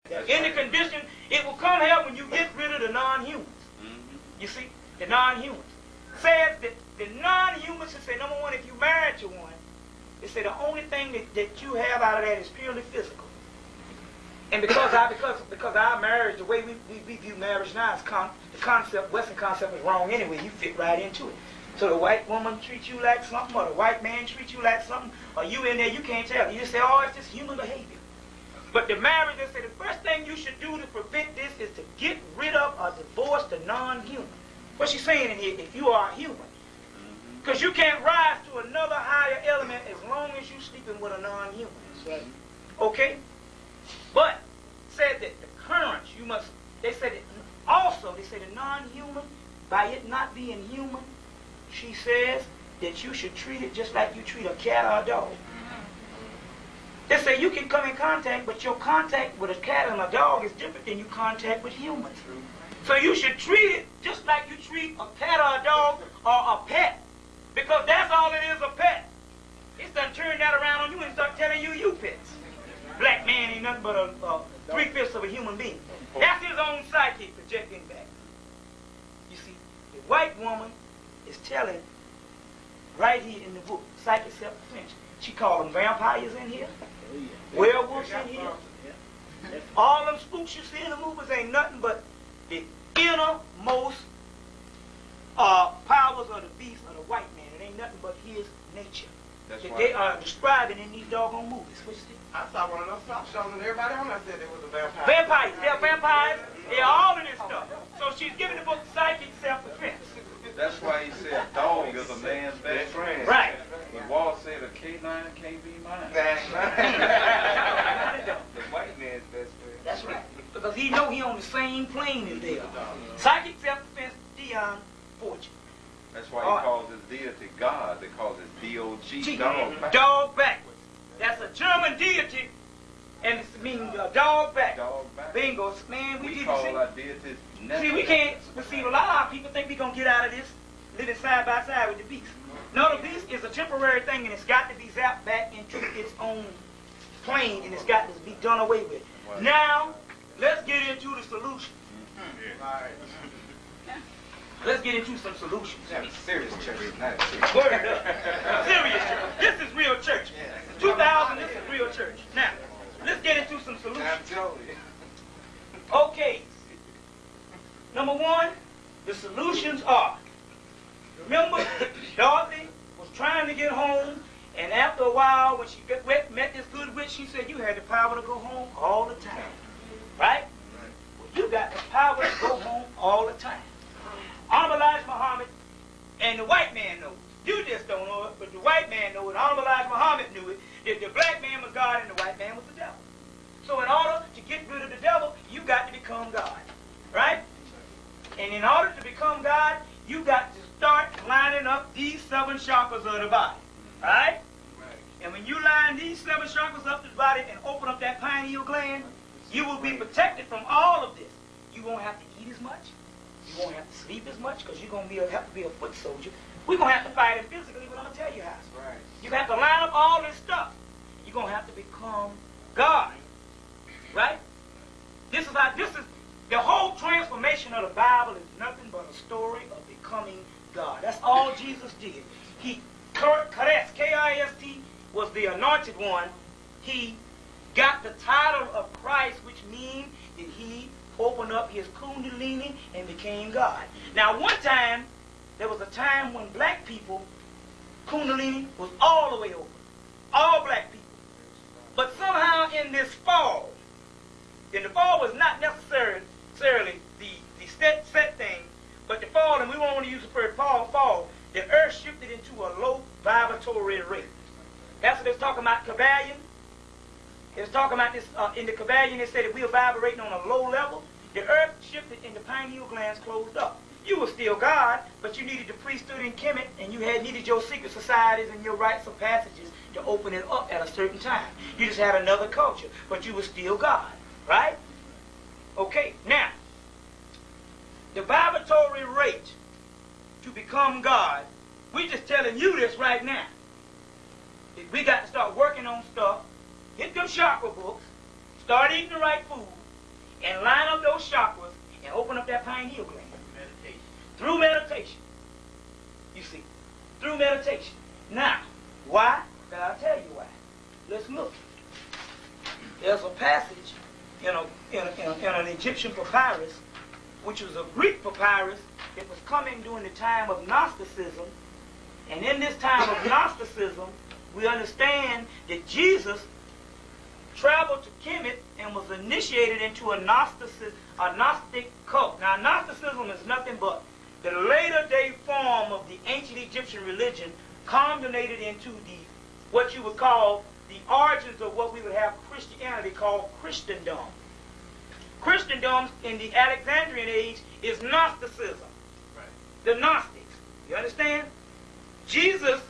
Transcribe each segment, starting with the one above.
In the condition, it will come here when you get rid of the non-humans. You see, the non-humans. Says that the non-humans, it say, number one, if you married to one, it say the only thing that you have out of that is purely physical. And because our marriage, the way we view marriage now, is the concept, Western concept is wrong anyway. You fit right into it. So the white woman treats you like something, or the white man treats you like something, or you in there, you can't tell. You just say, oh, it's just human behavior. But the marriage, they say the first thing you should do to prevent this is to get rid of or divorce the non-human. What she's saying in here, if you are human. Because you can't rise to another higher element as long as you're sleeping with a non-human. Right. Okay? But said that the currents, you must, they said that also, they say the non-human, by it not being human, she says that you should treat it just like you treat a cat or a dog. They say you can come in contact, but your contact with a cat and a dog is different than you contact with humans. So you should treat it just like you treat a cat or a dog or a pet. Because that's all it is, a pet. It's done turned that around on you and start telling you pets. Black man ain't nothing but a 3/5 of a human being. That's his own psyche projecting back. You see, the white woman is telling right here in the book, Psychic Self-Defense. She called them vampires in here, werewolves in here. All them spooks you see in the movies ain't nothing but the innermost powers of the beast of the white man. It ain't nothing but his nature that they are describing in these doggone movies. What you see? I saw one of those talk shows and everybody on there said it was a vampire. Vampires. They're vampires. They're all of this stuff. So she's giving the book Psychic Self-Defense. That's why he said a dog is a man's best friend. Right. When Walt said a canine can't be mine. That's right. The white man's best friend. That's right. Because he know he on the same plane as they are. Psychic Self-Defense, Dion Fortune. That's why he calls his deity God. They call it D-O-G, dog. Dog backwards. That's a German deity, and it means dog back. Dog back. Bingo. Man, we call our deities never. See, we can't, but see, a lot of our people think we're going to get out of this living side by side with the beast. No, the beast is a temporary thing, and it's got to be zapped back into its own plane, and it's got to be done away with. Wow. Now, let's get into the solution. Let's get into some solutions. That's serious church. Word up. Serious church. This is real church. 2000, this is real church. Now, let's get into some solutions. Okay. Number one, the solutions are, remember, Dorothy was trying to get home, and after a while, when she met this good witch, she said, you had the power to go home all the time. Right? Well, you got the power to go home all the time. Honorable Elijah Muhammad, and the white man knows. You just don't know it, but the white man knows it. Honorable Elijah Muhammad knew it, that the black man was God and the white man was the devil. So in order to get rid of the devil, you got to become God. Right? And in order to become God, you got to start lining up these 7 chakras of the body. Right? And when you line these 7 chakras up to the body and open up that pineal gland, you will be protected from all of this. You won't have to eat as much. You won't have to sleep as much because you're going to have to be a foot soldier. We're going to have to fight it physically, but I'm going to tell you how. Right. You have to line up all this stuff. You're going to have to become God. Right? This is the whole transformation of the Bible is nothing but a story of becoming God. That's all Jesus did. K-I-S-T, was the anointed one. He got the title of Christ, which means that he opened up his kundalini and became God. Now, one time, there was a time when black people, kundalini was all the way open. All black people. But somehow in this fall, and the fall was not necessarily the set thing, but the fall, and we won't want to use the word fall, the earth shifted into a low vibratory rate. That's what they was talking about, Kabbalion. It was talking about this, in the Kabbalion, they said that we were vibrating on a low level. The earth shifted and the pineal glands closed up. You were still God, but you needed the priesthood and Hemmitt, and you needed your secret societies and your rites of passages to open it up at a certain time. You just had another culture, but you were still God, right? Okay, now, the vibratory rate to become God, we're just telling you this right now. We got to start working on stuff, get them chakra books, start eating the right food, and line up those chakras and open up that pineal gland. Meditation. Through meditation. You see. Through meditation. Now, why? I'll tell you why. Let's look. There's a passage in an Egyptian papyrus, which was a Greek papyrus that was coming during the time of Gnosticism. And in this time of Gnosticism, we understand that Jesus traveled to Hemmitt and was initiated into a Gnostic cult. Now, Gnosticism is nothing but the later day form of the ancient Egyptian religion culminated into what you would call the origins of what we would have Christianity called Christendom. Christendom in the Alexandrian age is Gnosticism. Right. The Gnostics. You understand? Jesus,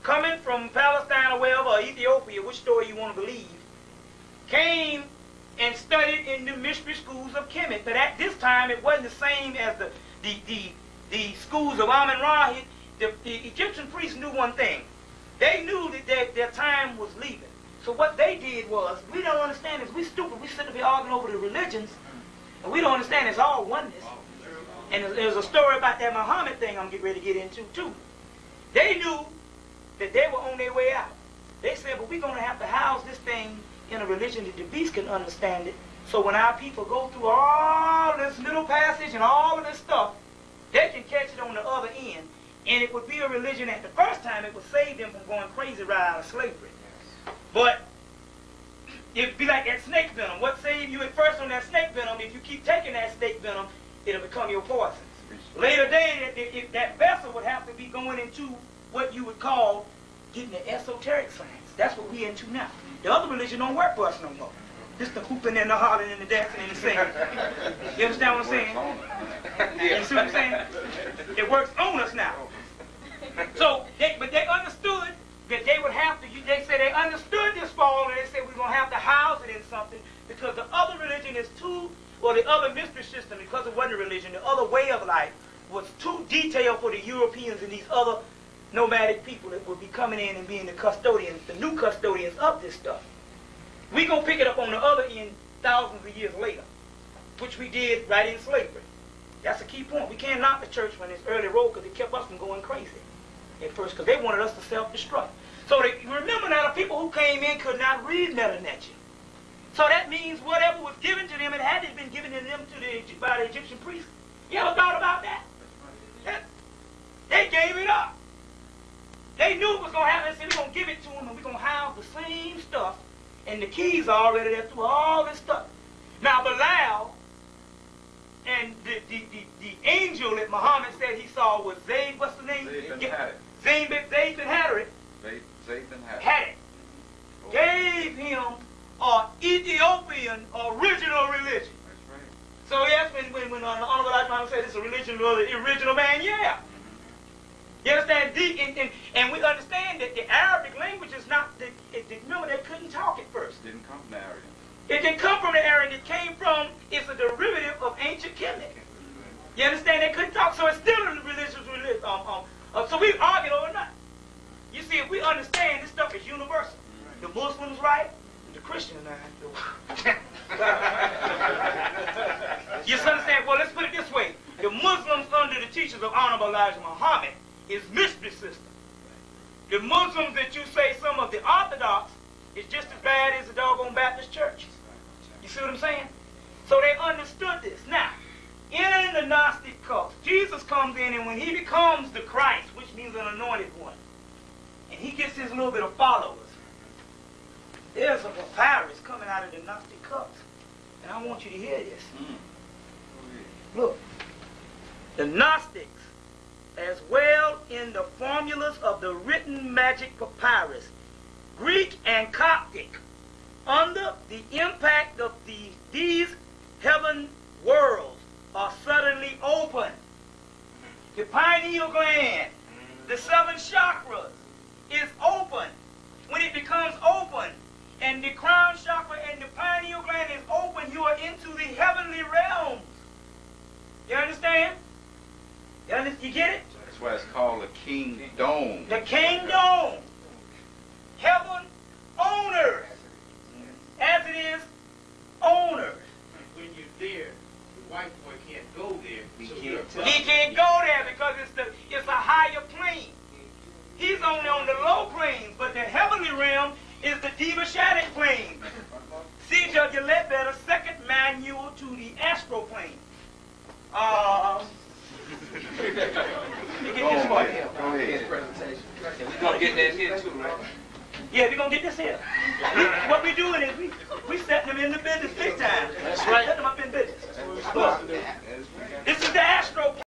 coming from Palestine or wherever, or Ethiopia, which story you want to believe, came and studied in the mystery schools of Kemet. But at this time, it wasn't the same as the schools of Amun-Ra. The Egyptian priests knew one thing. They knew that their time was leaving. So what they did was, we don't understand this. We stupid. We sit up here arguing over the religions, and we don't understand it's all oneness. And there's a story about that Muhammad thing I'm getting ready to get into, too. They knew that they were on their way out. They said, but we're going to have to house this thing in a religion that the beast can understand it. So when our people go through all this little passage and all of this stuff, they can catch it on the other end. And it would be a religion at the first time it would save them from going crazy right out of slavery. But it'd be like that snake venom. What saved you at first on that snake venom, if you keep taking that snake venom, it'll become your poison. Later day, that vessel would have to be going into what you would call getting the esoteric science. That's what we're into now. The other religion don't work for us no more. Just the hooping and the hollering and the dancing and the singing. You understand what I'm saying? You see what I'm saying? It works on us now. So, but they understood that they would have to, they said they understood this fall, and they said we're going to have to house it in something because the other religion is too, or the other mystery system, because it wasn't a religion, the other way of life was too detailed for the Europeans and these other nomadic people that would be coming in and being the custodians, the new custodians of this stuff. We're going to pick it up on the other end thousands of years later, which we did right in slavery. That's a key point. We can't knock the church when it's early road because it kept us from going crazy at first because they wanted us to self-destruct. So remember now, the people who came in could not read Melanesia. So that means whatever was given to them, it had to have been given to them by the Egyptian priests. You ever thought about that? They gave it up. They knew it was going to happen. They said, we're going to give it to them and we're going to have the same stuff. And the keys are already there through all this stuff. Now, Belial and the angel that Muhammad said he saw was Zayd, what's the name? Zayd bin Harit. Gave him an Ethiopian original religion. That's right. So yes, when Honorable Elijah Muhammad said it's a religion of the original man, yeah. You understand? And we understand that the Arabic language is not, remember they couldn't talk at first. It didn't come from the Aryan. It didn't come from the Aryan. It came from, it's a derivative of ancient Kemet. You understand? They couldn't talk, so it's still a religious religion. So we argued over nothing. You see, if we understand this stuff is universal. The Muslims right, the Christians right. You understand? Well, let's put it this way. The Muslims under the teachings of Honorable Elijah Muhammad is mystery system. The Muslims that you say some of the Orthodox is just as bad as the doggone Baptist church. You see what I'm saying? So they understood this. Now, in the Gnostic cult, Jesus comes in, and when he becomes the Christ, which means an anointed one, and he gets his little bit of followers, there's a papyrus coming out of the Gnostic cult. And I want you to hear this. Look, the Gnostics, as well in the formulas of the written magic papyrus, Greek and Coptic, under the impact of these heaven worlds are suddenly open. The pineal gland, the 7 chakras, is open. When it becomes open, and the crown chakra and the pineal gland is open, you are into the heavenly realms. You understand? You get it? That's why it's called the kingdom. The kingdom. Heaven owners. As it is owners. white boy can't go there. He can't go there because it's a higher plane. He's only on the low planes, but the heavenly realm is the demonic plane. See, Judge Ledbetter, second manual to the astral plane. Let me get this one here. Go ahead. We're going to get that here too, right? Yeah, we're going to get this here. What we're doing is we setting them in the business big time. That's right. Setting them up in business. Look, this is the astro